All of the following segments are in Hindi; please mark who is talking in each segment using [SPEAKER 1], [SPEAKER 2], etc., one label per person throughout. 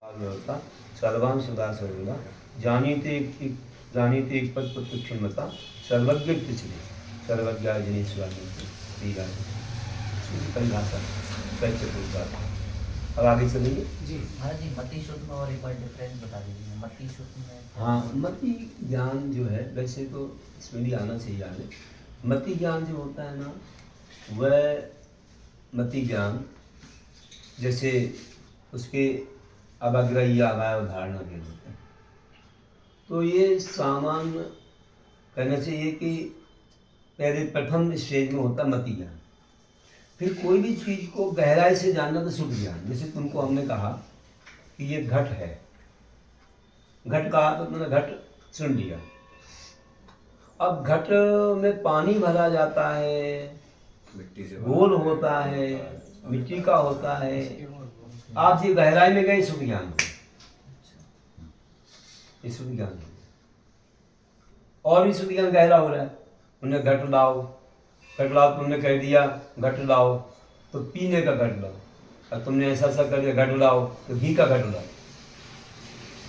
[SPEAKER 1] व्यवस्था सर्वान सदा सर्वदा जानीते एक पद पुत्र क्षमता सर्वज्ञ पिछले सर्वज्ञा जनी स्वामी परिभाषा कैसे पूछा। अब आगे चलेंगे
[SPEAKER 2] जी। महाराज जी मति शुद्ध में और एक बार डिफरेंस बता दीजिए। मति शुद्ध में
[SPEAKER 1] हाँ, मति ज्ञान जो है वैसे तो इसमें भी आना चाहिए आगे। मति ज्ञान जो होता है ना, वह मति ज्ञान जैसे उसके अवग्रही अवयव धारणा के होते हैं। तो ये सामान्य कहना चाहिए कि पहले प्रथम स्टेज में होता मति ज्ञान। फिर कोई भी चीज़ को गहराई से जानना तो शुद्ध ज्ञान। जैसे तुमको हमने कहा कि ये घट है, घट कहा तो तुमने घट सुन लिया। अब घट में पानी भरा जाता है,
[SPEAKER 3] मिट्टी से
[SPEAKER 1] गोल होता है, मिट्टी का होता है। आप ये गहराई में गए, शुद्ध ज्ञान हो, ये शुद्ध ज्ञान हो। और भी शुद्ध ज्ञान गहरा हो रहा है। उन्हें घट लाओ, तुमने कह दिया घट लाओ तो पीने का घट लाओ। अब तुमने ऐसा ऐसा कर दिया घट लाओ तो घी का घट लाओ।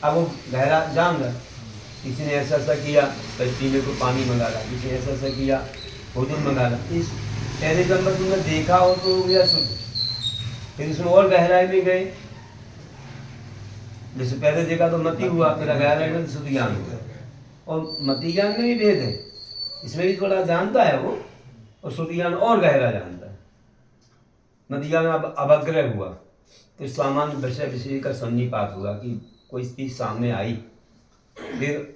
[SPEAKER 1] अब वो गहरा जान रहा, किसी ने ऐसा ऐसा किया तो पीने को पानी मंगा ला, किसी ने ऐसा ऐसा किया भोजन मंगा ला। इस पहले नंबर तुमने देखा हो तो यह शुद्ध। फिर इसमें और गहराई में गए, जैसे पहले देखा तो मति हुआ, फिर गहराई में शुद्ध ज्ञान हुआ। और मति ज्ञान में भी भेद है, इसमें भी थोड़ा जानता है वो, और शुद्ध ज्ञान और गहरा जानता है। मति ज्ञान में अवग्रह हुआ तो सामान्य विषय का सन्निपात हुआ कि कोई चीज सामने आई, फिर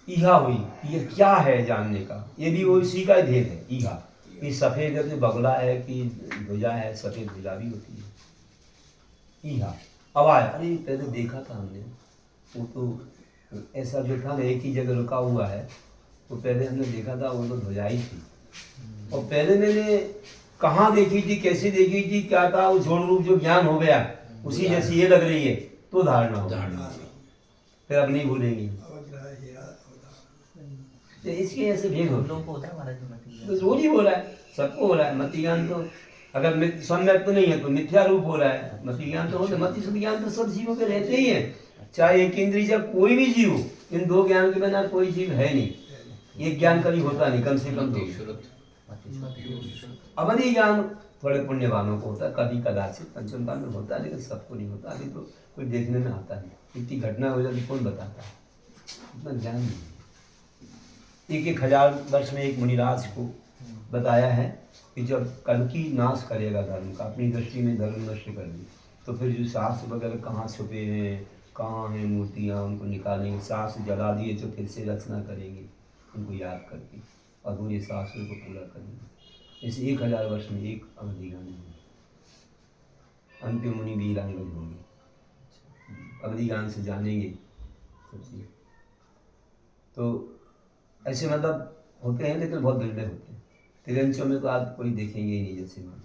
[SPEAKER 1] ईहा हुई कि ये क्या है जानने का। ये भी वो इसी का भेद है। ईहा कि सफ़ेद है तो बगला है कि ध्वजा है, सफ़ेद ध्वजा भी होती है। ईहा अब आया, अरे पहले देखा था हमने, वो तो ऐसा जो था ना एक ही जगह रुका हुआ है, तो पहले हमने देखा था वो तो ध्वजा ही थी। और पहले मैंने कहाँ देखी थी, कैसे देखी थी, क्या था, वो झोल रूप जो ज्ञान हो गया उसी जैसी ये लग रही है तो धारणा हो, फिर अब नहीं भूलेंगे। तो इसके ऐसे भेद होते हैं। तो रोज ही हो रहा है, सबको हो रहा है। मति ज्ञान तो अगर सम्यक तो नहीं है तो मिथ्या रूप हो रहा है। मति ज्ञान तो होता है, मति शुद्ध ज्ञान तो सब जीवों के रहते ही है, चाहे एक इंद्रिय चाहे कोई भी जीव। इन दो ज्ञान के बिना कोई जीव है नहीं। ये ज्ञान कभी होता नहीं, कम से कम दो। अवधि ज्ञान थोड़े पुण्यवानों को होता है, कभी कदाचित पंचम काल में होता है, लेकिन सबको नहीं होता। अभी तो कोई देखने में आता नहीं। इतनी घटना हो जाती कौन बताता है, इतना ज्ञान नहीं। 1000 वर्ष में एक मुनिराज को बताया है कि जब कल्कि नाश करेगा धर्म का, अपनी दृष्टि में धर्म नष्ट कर दी, तो फिर जो शास्त्र वगैरह कहाँ छुपे हैं, कहाँ हैं मूर्तियाँ, उनको निकालेंगे। शास्त्र जला दिए तो फिर से रचना करेंगे उनको याद करके, अधूरे शास्त्र को पूरा करेंगे। इस 1000 वर्ष में एक अवधि ज्ञान होगी, अंतिम मुनि वीरांगज होंगे, अवधि ज्ञान से जानेंगे सबसे। तो ऐसे मतलब होते हैं, लेकिन बहुत दुर्लभ होते हैं। तिरंचों में तो आप कोई देखेंगे ही नहीं जैसे मान।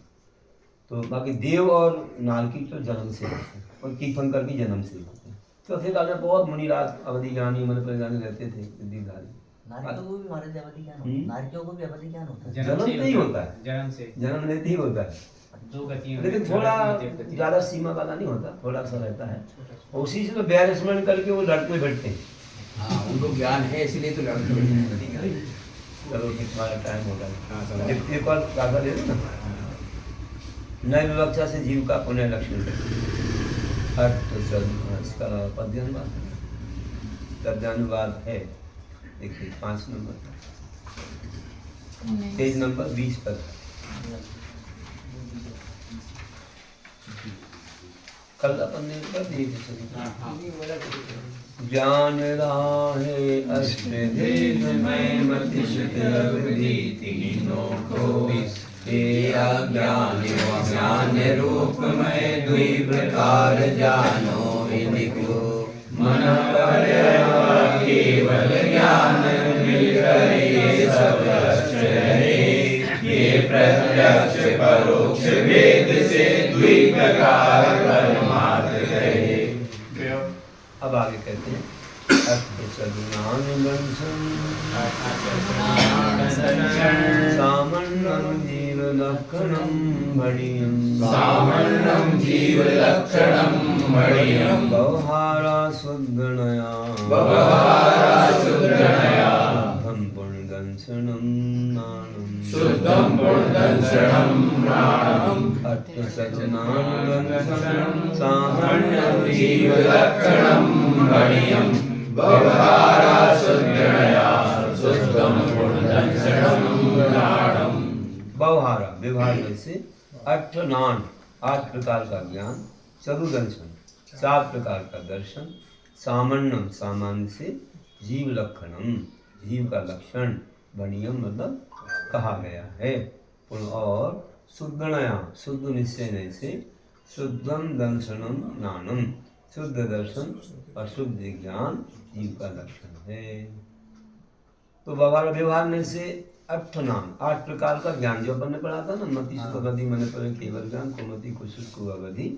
[SPEAKER 1] तो बाकी देव और नारकी तो जन्म से होते हैं, और तीर्थंकर भी जन्म से होते हैं। तो फिर में बहुत मुनिराज अवधि ज्ञानी मन पर रहते थे, विद्याधारी।
[SPEAKER 2] नारियों को भी महाराज अवधि ज्ञान होता है। नारियों को भी अवधि ज्ञान होता है।
[SPEAKER 1] जन्म नहीं होता है, जन्म लेते ही होता है, लेकिन थोड़ा ज़्यादा सीमा वाला नहीं होता, थोड़ा सा रहता है। और उसी से तो व्यार स्मरण करके वो लड़ते बैठते हैं।
[SPEAKER 3] हाँ, उनको ज्ञान है इसलिए तो लड़ते हैं।
[SPEAKER 1] चलो तुम्हारा टाइम हो रहा है, एक और गाथा दे दो ना। नए विवक्षा से जीव का पुनः लक्षण इसका पद्यानुवाद है। देखिए 5 नंबर, पेज नंबर 20 पर। कल अपन ने कर दिए ज्ञान राहे अष्टभेद में मति शुद्ध अवधि तीनों को अज्ञान ज्ञान रूप में द्वि प्रकार जानो इनको मन पर केवल ज्ञान मिलकर ये सब अष्ट है। ये प्रत्यक्ष परोक्ष भेद से द्वि प्रकार परमार्थ कहे। अब आगे कहते हैं सामन्नं जीवलक्षणं मणियं व्यवहारा सुगणया शुद्धं पुण्यदंशनं नाणम् अर्थसचनानुबन्धनं सामन्नं जीवलक्षणं मणियं व्यवहारा व्यवहार में से अर्थनान 8 प्रकार का ज्ञान, चतुर्दर्शन 4 प्रकार का दर्शन, सामान्यम सामान्य से, जीव लक्षणम जीव का लक्षण, बनियम मतलब कहा गया है, और शुद्धनया शुद्ध निश्चय से, शुद्धम दर्शनम ज्ञानम शुद्ध दर्शन और शुद्ध ज्ञान जीव का लक्षण है। तो व्यवहार में से अर्थनाम 8 प्रकार का ज्ञान जो अपन ने पढ़ा था ना, मति सुख अवधि मन पर केवल ज्ञान, कुमति कुशुष्क अवधि,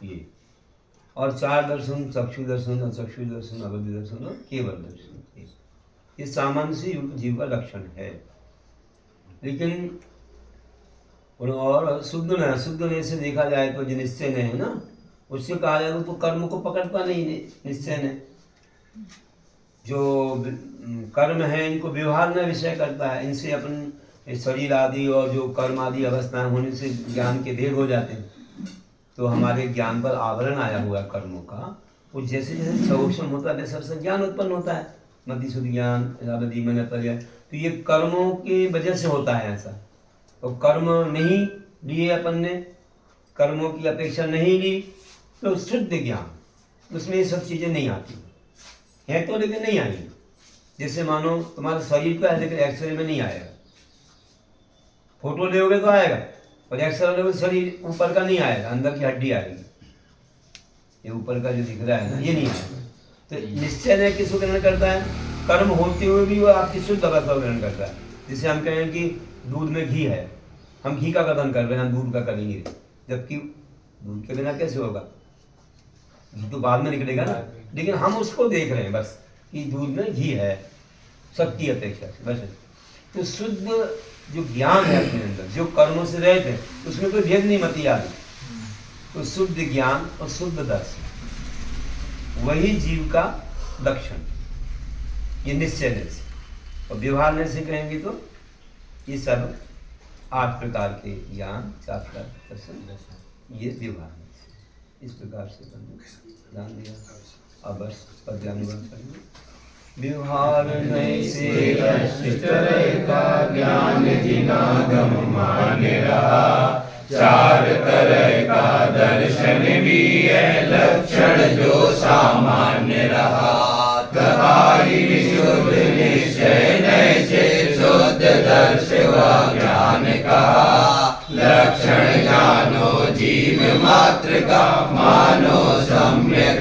[SPEAKER 1] ये और 4 दर्शन, चक्षु दर्शन, अचक्षु दर्शन, अवधि दर्शन और केवल दर्शन, ये सामान्य से युक्त जीव का लक्षण है। लेकिन और शुद्ध नहीं से देखा जाए तो जो निश्चय नहीं है ना, उससे कहा जाए तो कर्म को पकड़ता नहीं निश्चय ने, जो कर्म है इनको व्यवहार में विषय करता है, इनसे अपन शरीर आदि और जो कर्म आदि अवस्थाएं होने से ज्ञान के भेद हो जाते हैं। तो हमारे ज्ञान पर आवरण आया हुआ कर्मों का, वो जैसे जैसे सौक्ष्म होता है वैसे वैसे ज्ञान उत्पन्न होता है, मति शुद्ध ज्ञान, अवधि मन पर। तो ये कर्मों की वजह से होता है ऐसा। तो कर्म नहीं लिए अपन ने, कर्मों की अपेक्षा नहीं ली, तो शुद्ध ज्ञान उसमें ये सब चीज़ें नहीं आती हैं, तो लेकिन नहीं आएंगी। जैसे मानो तुम्हारा शरीर का है लेकिन एक्सरे में नहीं आएगा, फोटो लोगे तो आएगा, और एक्सरे लोगे शरीर ऊपर का नहीं आएगा, अंदर की हड्डी आएगी, ये ऊपर का जो दिख रहा है ना ये नहीं आएगा। तो निश्चय ने किसको ग्रहण करता है, कर्म होते हुए भी वो आपकी शुद्ध अवस्था को ग्रहण करता है। जैसे हम कहें कि दूध में घी है, हम घी का कथन कर रहे हैं, हम दूध का करेंगे, जबकि दूध के बिना कैसे होगा, घी तो बाद में निकलेगा ना, लेकिन हम उसको देख रहे हैं बस कि दूध में घी है सबकी अपेक्षा से बस। तो शुद्ध जो ज्ञान है अपने अंदर, जो कर्मों से रहित है, उसमें कोई भेद नहीं मती आदि। तो शुद्ध ज्ञान और शुद्ध दर्शन वही जीव का लक्षण, ये निश्चय से। और व्यवहार से कहेंगे तो ये सब 8 प्रकार के ज्ञान, 4 प्रकार के दर्शन, ये व्यवहार से इस प्रकार से ध्यान दिया। अब बस पद्यानुबंध करेंगे। व्यवहार से
[SPEAKER 4] का ज्ञान जिनागम मान रहा, 4 तरह का दर्शन भी है लक्षण जो सामान्य रहा। तथा ही विशुद्ध निश्चय से शुद्ध दर्श व ज्ञान का लक्षण जानो जीव मात्र का, मानो सम्यक